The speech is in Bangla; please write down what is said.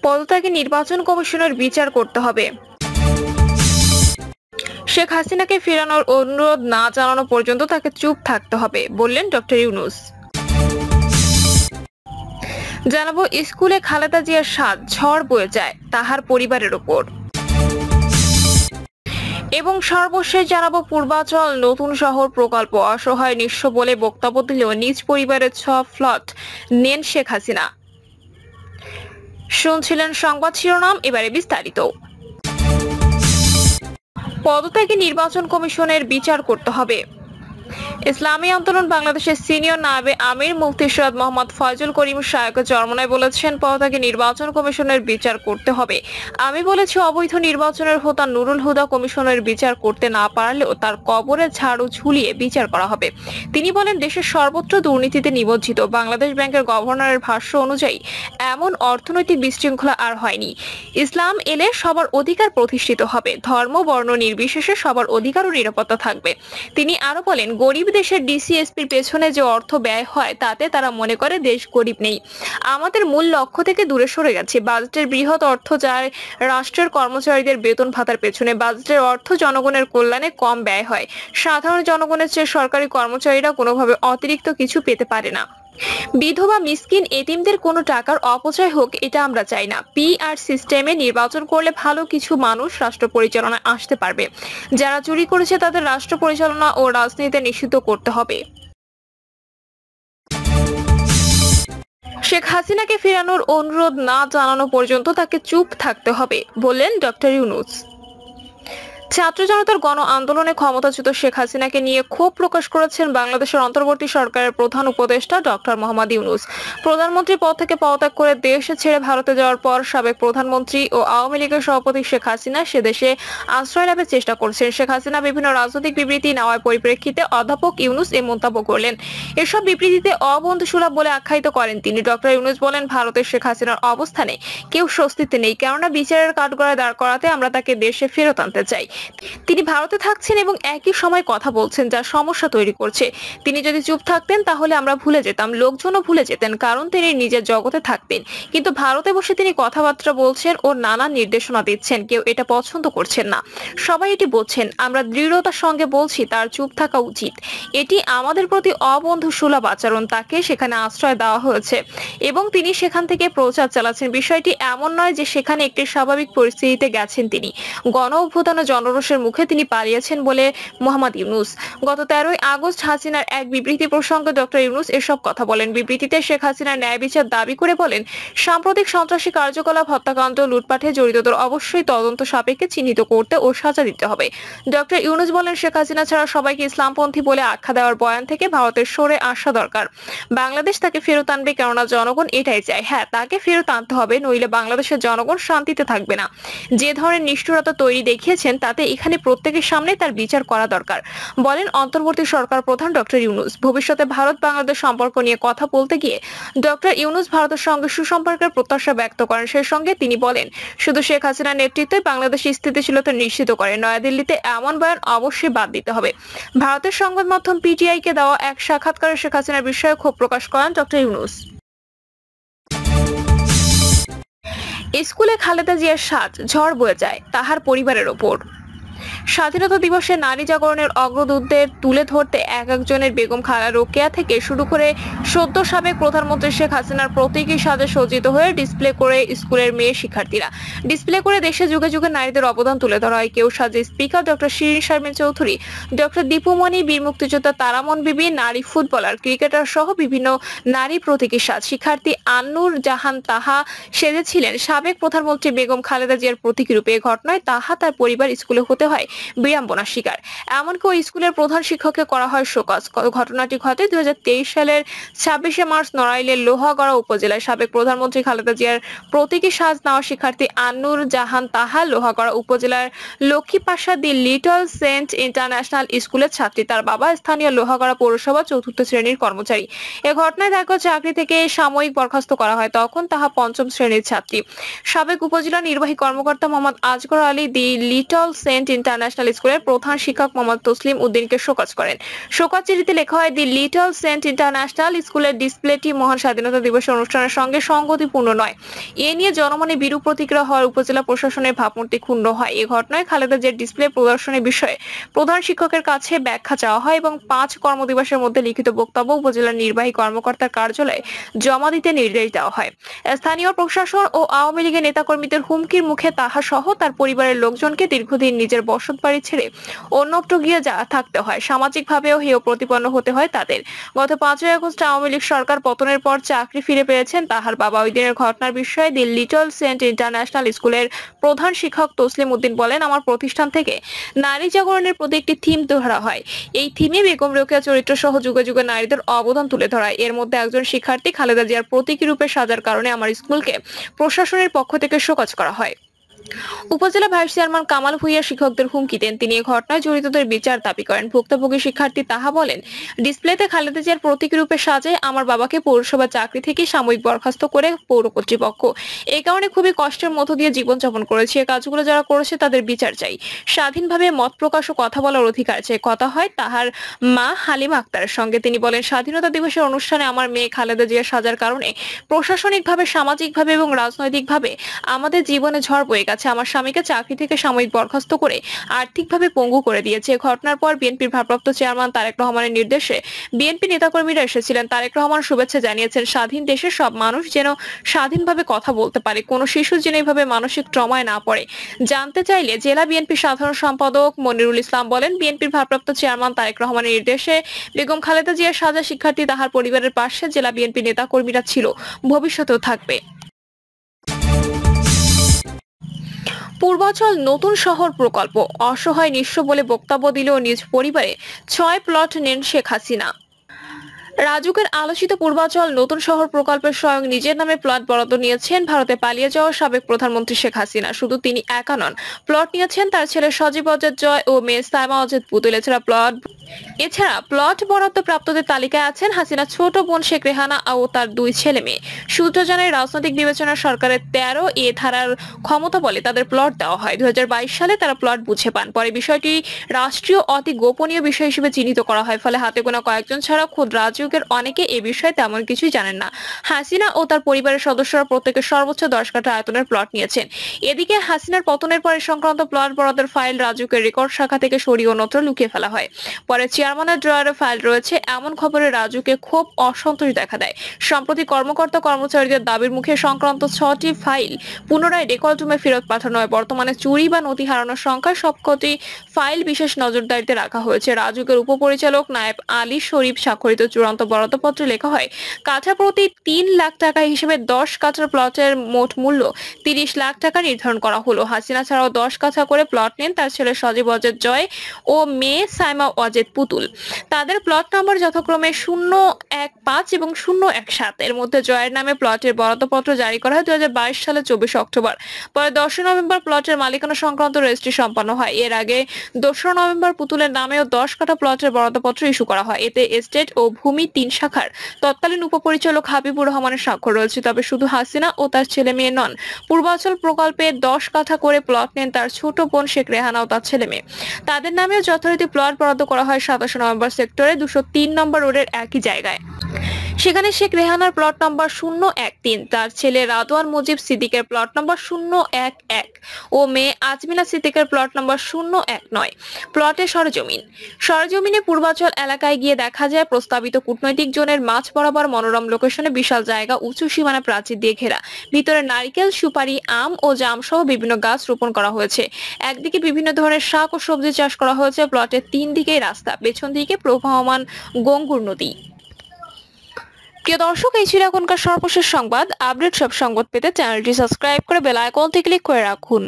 পদত্যাগে নির্বাচন কমিশনের বিচার করতে হবে। শেখ হাসিনাকে ফেরানোর অনুরোধ না জানানো পর্যন্ত তাকে চুপ থাকতে হবে, বললেন ডক্টর ইউনূস। জানাবো, স্কুলে খালেদা জিয়ার স্বাদ ঝড় বয়ে যায় তাহার পরিবারের ওপর। এবং সর্বশেষ জানাবো, পূর্বাচল নতুন শহর প্রকল্প অসহায় নিঃস্ব বলে বক্তব্য দিলেও নিজ পরিবারের 6 ফ্ল্যাট নেন শেখ হাসিনা। শুনছিলেন সংবাদ শিরোনাম, এবারে বিস্তারিত। পদত্যাগে নির্বাচন কমিশনের বিচার করতে হবে। ইসলামী আন্দোলন বাংলাদেশের সিনিয়র নায়েবে আমির মুফতি সৈয়দ মোহাম্মদ ফয়জুল করিম শায়ক চরমনায় বলেছেন, পদত্যাগে নির্বাচন কমিশনের বিচার করতে হবে। আমি বলেছি, অবৈধ নির্বাচনের হোতা নুরুল হুদা কমিশনের বিচার করতে না পারলেও তার কবরে ঝাড়ু ঝুলিয়ে বিচার করা হবে। তিনি বলেন, দেশের সর্বত্র দুর্নীতিতে নিমজ্জিত। বাংলাদেশ ব্যাংকের গভর্নরের ভাষ্য অনুযায়ী এমন অর্থনৈতিক বিশৃঙ্খলা আর হয়নি। ইসলাম এলে সবার অধিকার প্রতিষ্ঠিত হবে, ধর্ম বর্ণ নির্বিশেষে সবার অধিকার ও নিরাপত্তা থাকবে। তিনি আরো বলেন, গরিব দেশের ডিসিএসপির পেছনে যে অর্থ ব্যয় হয় তাতে তারা মনে করে দেশ গরিব নেই। আমাদের মূল লক্ষ্য থেকে দূরে সরে গেছে। বাজেটের বৃহৎ অর্থ যায় রাষ্ট্রের কর্মচারীদের বেতন ভাতার পেছনে। বাজেটের অর্থ জনগণের কল্যাণে কম ব্যয় হয়। সাধারণ জনগণের চেয়ে সরকারি কর্মচারীরা কোনোভাবে অতিরিক্ত কিছু পেতে পারে না। বিধবা, মিসকিন, এতিমদের কোনো টাকার অপচয় হোক, এটা আমরা চাই না। পিআর সিস্টেমে নির্বাচন করলে ভালো কিছু মানুষ রাষ্ট্র পরিচালনায় আসতে পারবে। যারা চুরি করেছে তাদের রাষ্ট্র পরিচালনা ও রাজনীতিতে নিষিদ্ধ করতে হবে। শেখ হাসিনাকে ফেরানোর অনুরোধ না জানানো পর্যন্ত তাকে চুপ থাকতে হবে, বললেন ডক্টর ইউনূস। ছাত্র জনতার গণ আন্দোলনে ক্ষমতাচ্যুত শেখ হাসিনাকে নিয়ে ক্ষোভ প্রকাশ করেছেন বাংলাদেশের অন্তর্বর্তী সরকারের প্রধান উপদেষ্টা ডক্টর মোহাম্মদ ইউনূস। প্রধানমন্ত্রী পদ থেকে পদত্যাগ করে দেশ ছেড়ে ভারতে যাওয়ার পর সাবেক প্রধানমন্ত্রী ও আওয়ামী লীগের সভাপতি শেখ হাসিনা সে দেশে আশ্রয় লাভের চেষ্টা করছেন। শেখ হাসিনা বিভিন্ন রাজনৈতিক বিবৃতি নেওয়ার পরিপ্রেক্ষিতে অধ্যাপক ইউনূস এ মন্তব্য করলেন। এসব বিবৃতিতে অবন্ধুসুলভ বলে আখ্যায়িত করেন তিনি। ডক্টর ইউনূস বলেন, ভারতের শেখ হাসিনার অবস্থানে কেউ স্বস্তিতে নেই, কেননা বিচারের কাঠগড়ায় দাঁড় করাতে আমরা তাকে দেশে ফেরত আনতে চাই। তিনি ভারতে থাকছেন এবং একই সময় কথা বলছেন, যা সমস্যা তৈরি করছে। তিনি যদি চুপ থাকতেন তাহলে আমরা ভুলে যেতাম, লোকজনও ভুলে যেতেন, কারণ তিনি নিজের জগতে থাকতেন। কিন্তু ভারতে বসে তিনি কথাবার্তা বলছেন ও নানা নির্দেশনা দিচ্ছেন। কেউ এটা পছন্দ করছেন না, সবাই এটি বলছেন। আমরা দৃঢ়তার সঙ্গে বলছি তার চুপ থাকা উচিত। এটি আমাদের প্রতি অবন্ধুসুলভ আচরণ। তাকে সেখানে আশ্রয় দেওয়া হয়েছে এবং তিনি সেখান থেকে প্রচার চালাচ্ছেন। বিষয়টি এমন নয় যে সেখানে একটি স্বাভাবিক পরিস্থিতিতে গেছেন তিনি। গণ অভ্যুত্থান ও জনরোষের মুখে তিনি পালিয়েছেন বলে মোহাম্মদ ইউনূস। গত 13ই আগস্ট হাসিনার এক বিবৃতি প্রসঙ্গে ডক্টর ইউনূস এসব কথা বলেন। বিবৃতিতে শেখ হাসিনার ন্যায় বিচার দাবি করে বলেন, সাম্প্রতিক সন্ত্রাসী কার্যকলাপ, হত্যাকাণ্ড, লুটপাটে জড়িতদের অবশ্যই তদন্ত সাপেক্ষে চিহ্নিত করতে ও সাজা দিতে হবে। ডক্টর ইউনূস বলেন, শেখ হাসিনা ছাড়া সবাইকে ইসলামপন্থী বলে আখ্যা দেওয়ার বয়ান থেকে ভারতের সরে আসা দরকার। বাংলাদেশ তাকে ফেরত আনবে, কেননা জনগণ এটাই চায়। হ্যাঁ, তাকে ফেরত আনতে হবে, নইলে বাংলাদেশের জনগণ শান্তিতে থাকবে না। যে ধরনের নিষ্ঠুরতা তৈরি দেখিয়েছেন তাতে এখানে প্রত্যেকের সামনে তার বিচার করা দরকার, বলেন অন্তর্বর্তী সরকার প্রধান ডক্টর ইউনূস। ভবিষ্যতে ভারত বাংলাদেশ সম্পর্ক নিয়ে কথা বলতে গিয়ে ডক্টর ইউনূস ভারতের সঙ্গে সুসম্পর্কের প্রত্যাশা ব্যক্ত করেন। সেই সঙ্গে তিনি বলেন, শুধু শেখ হাসিনার নেতৃত্বে বাংলাদেশের স্থিতিশীলতা নিশ্চিত করে নয়াদিল্লিতে এমন বয়ান অবশ্যই বাদ দিতে হবে। ভারতের সংবাদ মাধ্যম পিটিআইকে দেওয়া এক সাক্ষাৎকারে শেখ হাসিনার বিষয়ে ক্ষোভ প্রকাশ করেন ডক্টর ইউনূস। স্কুলে খালেদা জিয়ার স্বাদ ঝড় বয়ে যায় তাহার পরিবারের ওপর। স্বাধীনতা দিবসে নারী জাগরণের অগ্রদূতদের তুলে ধরতে একজনের বেগম খালা রোকেয়া থেকে শুরু করে সদ্য সাবেক প্রধানমন্ত্রী শেখ হাসিনার প্রতীকী সাজে সজ্জিত হয়ে ডিসপ্লে করে স্কুলের মেয়ে শিক্ষার্থীরা। ডিসপ্লে করে দেশে যুগে যুগে নারীদের অবদান তুলে ধরা হয়। কেউ সাজে speaker doctor Shirin Sharmin Chowdhury, doctor Dipu Moni, বীর মুক্তিযোদ্ধা তারামন বিবি, নারী ফুটবলার, ক্রিকেটার সহ বিভিন্ন নারী প্রতীকী সাজ। শিক্ষার্থী আন্নুর জাহান তাহা সেজেছিলেন সাবেক প্রধানমন্ত্রী বেগম খালেদা জিয়ার প্রতীকী রূপে। এই ঘটনায় তাহা তার পরিবার স্কুলে হতে হয় বিড়ম্বনার শিকার। এমনকি ওই স্কুলের প্রধান শিক্ষককে করা হয় শোকজ। ঘটনাটি ঘটে 2023 সালের 26শে মার্চ নড়াইলের লোহাগড়া উপজেলায়। সাবেক প্রধানমন্ত্রী খালেদা জিয়ার প্রতীকী সাজ নেওয়া শিক্ষার্থী আন্নুর জাহান তাহা লোহাগড়া উপজেলার লক্ষ্মীপাশা দি লিটল সেন্ট ইন্টারন্যাশনাল স্কুলের ছাত্রী। তার বাবা স্থানীয় লোহাগড়া পৌরসভা 4র্থ শ্রেণীর কর্মচারী। এ ঘটনায় তাকে চাকরি থেকে সাময়িক বরখাস্ত করা হয়, তখন তাহা 5ম শ্রেণীর ছাত্রী। সাবেক উপজেলা নির্বাহী কর্মকর্তা মোহাম্মদ আজগর আলী দি লিটল সেন্ট ইন্টারন্যাশনাল ইন্টারন্যাশনাল স্কুলের প্রধান শিক্ষক মোহাম্মদ তসলিম উদ্দিনকে শোকজ করেন। শোকজ চিঠিতে লেখা হয়, দি লিটল সেন্ট ইন্টারন্যাশনাল স্কুলের ডিসপ্লেটি মহান স্বাধীনতা দিবসের অনুষ্ঠানের সঙ্গে সংগতিপূর্ণ নয়। এ নিয়ে জনমনে বিরূপ প্রতিক্রিয়া হওয়ার উপজেলা প্রশাসনের ভাবমূর্তি ক্ষুণ্ণ হয়। এই ঘটনায় খালেদা জিয়ার ডিসপ্লে প্রদর্শনের বিষয়ে প্রধান শিক্ষকের কাছে ব্যাখ্যা চাওয়া হয় এবং 5 কর্মদিবসের মধ্যে লিখিত বক্তব্য উপজেলার নির্বাহী কর্মকর্তার কার্যালয়ে জমা দিতে নির্দেশ দেওয়া হয়। স্থানীয় প্রশাসন ও আওয়ামী লীগের নেতাকর্মীদের হুমকির মুখে তাহা সহ তার পরিবারের লোকজনকে দীর্ঘদিন নিজের বসত বাড়ি ছেড়ে অন্যত্র গিয়ে থাকতে হয়। সামাজিকভাবেও হেয় প্রতিপন্ন হতে হয় তাদের। গত 5ই আগস্ট আওয়ামী লীগ সরকার পতনের পর চাকরি ফিরে পেয়েছেন তাহার বাবা। ওই দিনের ঘটনার বিষয়ে দি লিটল সেন্ট ইন্টারন্যাশনাল স্কুলের প্রধান শিক্ষক তসলিম উদ্দিন বলেন, আমার প্রতিষ্ঠান থেকে নারী জাগরণের প্রতি একটি থিম ধরা হয়। এই থিমে বেগম রোকেয়া চরিত্র সহ যুগে যুগে নারীদের অবদান তুলে ধরায়। এর মধ্যে একজন শিক্ষার্থী খালেদা জিয়ার প্রতীকী রূপে সাজার কারণে আমার স্কুলকে প্রশাসনের পক্ষ থেকে শোকজ করা হয়। উপজেলা ভাইস চেয়ারম্যান কামাল ভুঁইয়া শিক্ষকদের হুমকি দেন। তিনি এই ঘটনায় জড়িতদের বিচার দাবি করেন। ভুক্তভোগী শিক্ষার্থী তাহা বলেন, ডিসপ্লেতে খালেদা জিয়ার প্রতীকী রূপে সাজায় আমার বাবাকে পৌরসভা চাকরি থেকে সাময়িক বরখাস্ত করে পৌর কর্তৃপক্ষ। এই কারণে খুবই কষ্টের মধ্য দিয়ে জীবনযাপন করেছে। এই কাজগুলো যারা করেছে তাদের বিচার চাই। স্বাধীনভাবে মত প্রকাশ ও কথা বলার অধিকার চাই। কথা হয় তাহার মা হালিমা আক্তারের সঙ্গে। তিনি বলেন, স্বাধীনতা দিবসের অনুষ্ঠানে আমার মেয়ে খালেদা জিয়া সাজার কারণে প্রশাসনিকভাবে, সামাজিকভাবে এবং রাজনৈতিকভাবে আমাদের জীবনে ঝড় বয়ে গেছে। আমার স্বামীকে চাকরি থেকে সাময়িক বরখাস্ত করে আর্থিকভাবে পঙ্গু করে দিয়েছে। ঘটনার পর বিএনপির ভারপ্রাপ্ত চেয়ারম্যান তারেক রহমানের নির্দেশে বিএনপি নেতাকর্মীরা এসেছিলেন। তারেক রহমান শুভেচ্ছা জানিয়েছেন, স্বাধীন দেশের সব মানুষ যেন স্বাধীনভাবে কথা বলতে পারে, কোনো শিশু যেন এইভাবে মানসিক ট্রমায় না পড়ে। জানতে চাইলে জেলা বিএনপি সাধারণ সম্পাদক মনিরুল ইসলাম বলেন, বিএনপির ভারপ্রাপ্ত চেয়ারম্যান তারেক রহমানের নির্দেশে বেগম খালেদা জিয়ার সাজা শিক্ষার্থী তাহার পরিবারের পাশে জেলা বিএনপি নেতাকর্মীরা ছিল, ভবিষ্যতেও থাকবে। পূর্বাচল নতুন শহর প্রকল্প, অসহায় নিঃস্ব বলে বক্তব্য দিলেও নিজ পরিবারে 6 প্লট নেন শেখ হাসিনা। রাজুকের আলোচিত পূর্বাচল নতুন শহর প্রকল্পের স্বয়ং নিজের নামে প্লট বরাদ্দ নিয়েছেন ভারতে পালিয়ে যাওয়া সাবেক প্রধানমন্ত্রী শেখ হাসিনা। শুধু তিনি একা নন, প্লট নিয়েছেন তার ছেলে সজীব অজেদ জয় ও মেয়ে সাইমা অজেদ পুতুল। এছাড়া প্লট বরাদ্দ প্রাপ্তদের তালিকায় আছেন হাসিনার ছোট বোন শেখ রেহানা ও তার 2 ছেলে মেয়ে। সূত্র জানায়, রাজনৈতিক বিবেচনা সরকারের 13 ধারার ক্ষমতা বলে তাদের প্লট দেওয়া হয়। 2022 সালে তারা প্লট বুঝে পান। পরে বিষয়টি রাষ্ট্রীয় অতি গোপনীয় বিষয় হিসেবে চিহ্নিত করা হয়। ফলে হাতে গোনা কয়েকজন ছাড়া খোদ রাজুকের অনেকে এ বিষয়ে তেমন কিছুই জানেন না। হাসিনা ও তার পরিবারের সদস্যরা প্রত্যেকে সর্বোচ্চ 10 কাঠা আয়তনের প্লট নিয়েছেন। এদিকে হাসিনার পতনের পরে সংক্রান্ত প্লট বরাদ্দের ফাইল রাজুকের রেকর্ড শাখা থেকে সরিয়ে অন্যত্র লুকিয়ে ফেলা হয়। পরে চেয়ারম্যানের ড্রয়ারে ফাইল রয়েছে এমন খবরে রাজুকে খুব অসন্তোষ দেখা দেয়। সম্প্রতি কর্মকর্তা কর্মচারীদের দাবির মুখে সংক্রান্ত 6টি ফাইল পুনরায় রেকর্ড রুমে ফেরত পাঠানো হয়। বর্তমানে চুরি বা নথি হারানোর সংখ্যায় সবকটি ফাইল বিশেষ নজরদারিতে রাখা হয়েছে। রাজুকের উপপরিচালক নায়েব আলী শরীফ স্বাক্ষরিত চূড়ান্ত বরাদ্দপত্রে লেখা হয়, কাঠা প্রতি 3 লাখ টাকা হিসেবে 10 কাঠার প্লটের মোট মূল্য 30 লাখ টাকা নির্ধারণ করা হলো। হাসিনা ছাড়াও 10 কাঠা করে প্লট নেন তার ছেলে সজীব অজেদ জয় ও মেয়ে সাইমা অজেদ পুতুল। তাদের প্লট নম্বর যথাক্রমে 015 এবং 017। এর মধ্যে জয়ের নামে প্লটের বরাদ্দপত্র জারি করা হয় 2022 সালের 24 অক্টোবর। পরে 10 নভেম্বর প্লটের মালিকানা সংক্রান্ত রেজিস্ট্রি সম্পন্ন হয়। এর আগে 2 নভেম্বর পুতুলের নামেও 10 কাঠা প্লটের বরাদ্দপত্র ইস্যু করা হয়। এতে এস্টেট ও ভূমি 3 শাখার তৎকালীন উপপরিচালক হাবিবুর রহমানের স্বাক্ষর রয়েছে। তবে শুধু হাসিনা ও তার ছেলে মেয়ে নন, পূর্বাচল প্রকল্পে 10 কাঠা করে প্লট নেন তার ছোট বোন শেখ রেহানা ও তার ছেলে মেয়ে। তাদের নামেও যথারীতি প্লট বরাদ্দ করা হয় 27 নভেম্বর সেক্টরে 203 নম্বর রোডের একই জায়গায়। সেখানে শেখ রেহানার প্লট নম্বর 013, তার ছেলে রাদওয়ান মুজিব সিদ্দিকের প্লট নম্বর 011 ও মেয়ে আজমিনা সিদ্দিকের প্লট নম্বর 019। প্লটে সরজমিনে পূর্বাচল এলাকায় গিয়ে দেখা যায় প্রস্তাবিত কূটনৈতিক জোনের মাঝ বরাবর মনোরম লোকেশনে বিশাল জায়গা, উঁচু সীমানা প্রাচীর দিয়ে ঘেরা। ভিতরে নারিকেল, সুপারি, আম ও জাম সহ বিভিন্ন গাছ রোপণ করা হয়েছে। একদিকে বিভিন্ন ধরনের শাক ও সবজি চাষ করা হয়েছে। প্লটের 3 দিকেই রাস্তা, পেছন দিকে প্রবাহমান গঙ্গুর নদী। প্রিয় দর্শক, এই ছিল এখনকার সর্বশেষ সংবাদ। আপডেট সব সংবাদ পেতে চ্যানেলটি সাবস্ক্রাইব করে বেল আইকনটি ক্লিক করে রাখুন।